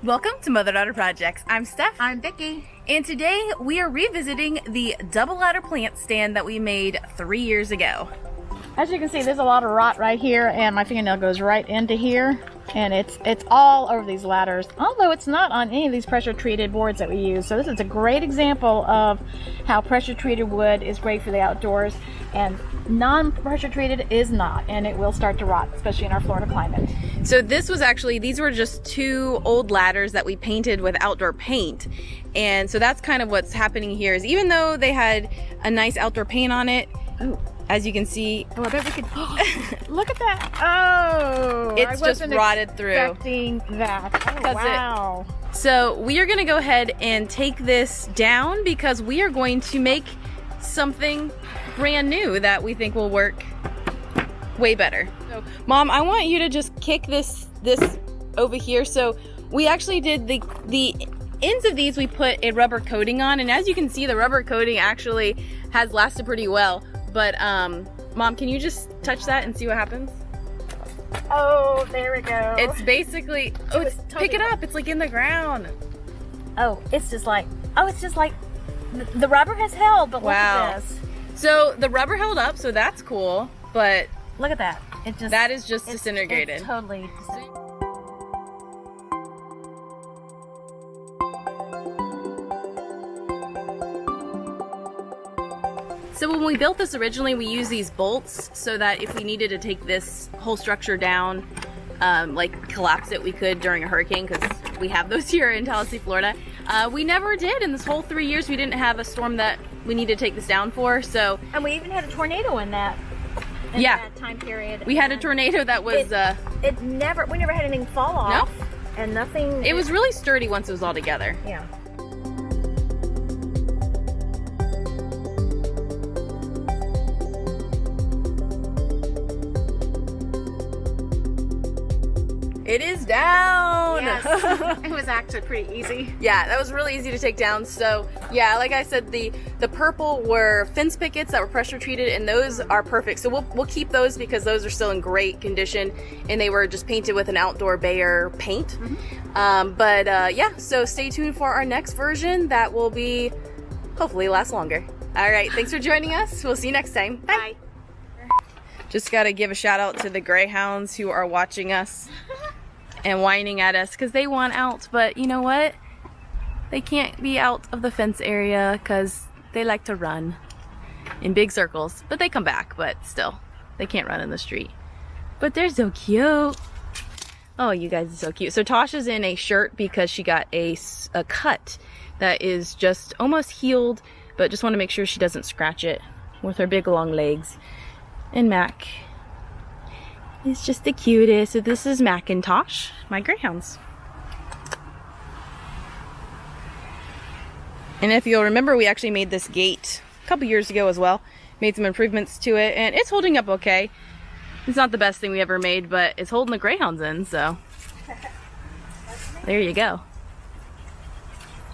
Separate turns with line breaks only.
Welcome to Mother-Daughter Projects. I'm Steph.
I'm Vicki.
And today we are revisiting the double ladder plant stand that we made 3 years ago.
As you can see, there's a lot of rot right here, and my fingernail goes right into here, and it's all over these ladders, although it's not on any of these pressure treated boards that we use. So this is a great example of how pressure treated wood is great for the outdoors and non-pressure treated is not, and it will start to rot, especially in our Florida climate.
So these were just 2 old ladders that we painted with outdoor paint. And so that's kind of what's happening here, is even though they had a nice outdoor paint on it, as you can see,
Oh, I bet we could look at that. Oh,
it's just rotted through.
Expecting that. Oh, wow.
So we are going to go ahead and take this down because we are going to make something brand new that we think will work way better. So, Mom, I want you to just kick this over here. So we actually did the ends of these, we put a rubber coating on, and as you can see, the rubber coating actually has lasted pretty well. But Mom, can you just touch that and see what happens?
Oh, there we go.
It's basically, pick it up. It's like in the ground.
Oh, it's just like the rubber has held, but
Wow.
look at this.
So the rubber held up, so that's cool, but
Look at that.
that is just disintegrated.
It's totally.
So when we built this originally, we used these bolts so that if we needed to take this whole structure down, like collapse it, we could during a hurricane, because we have those here in Tallahassee, Florida. We never did. In this whole 3 years, we didn't have a storm that we needed to take this down for. So,
And we even had a tornado in that. That time period.
We had a tornado that was.
We never had anything fall off.
No.
And nothing.
It was really sturdy once it was all together.
Yeah.
It is down!
Yes. It was actually pretty easy.
Yeah, that was really easy to take down. So yeah, like I said, the purple were fence pickets that were pressure treated, and those are perfect. So we'll keep those because those are still in great condition, and they were just painted with an outdoor Bayer paint. Yeah, so stay tuned for our next version that will be hopefully last longer. All right, thanks for joining us. We'll see you next time. Bye. Just got to give a shout out to the greyhounds who are watching us and whining at us because they want out, but you know what? They can't be out of the fence area because they like to run in big circles, but they come back, but still, they can't run in the street. But they're so cute. Oh, you guys are so cute. So Tasha's in a shirt because she got a cut that is just almost healed, but just want to make sure she doesn't scratch it with her big long legs. And Mac is just the cutest. So this is Macintosh, my greyhounds. And if you'll remember, we actually made this gate a couple years ago as well. Made some improvements to it, and it's holding up okay. It's not the best thing we ever made, but it's holding the greyhounds in, so there you go.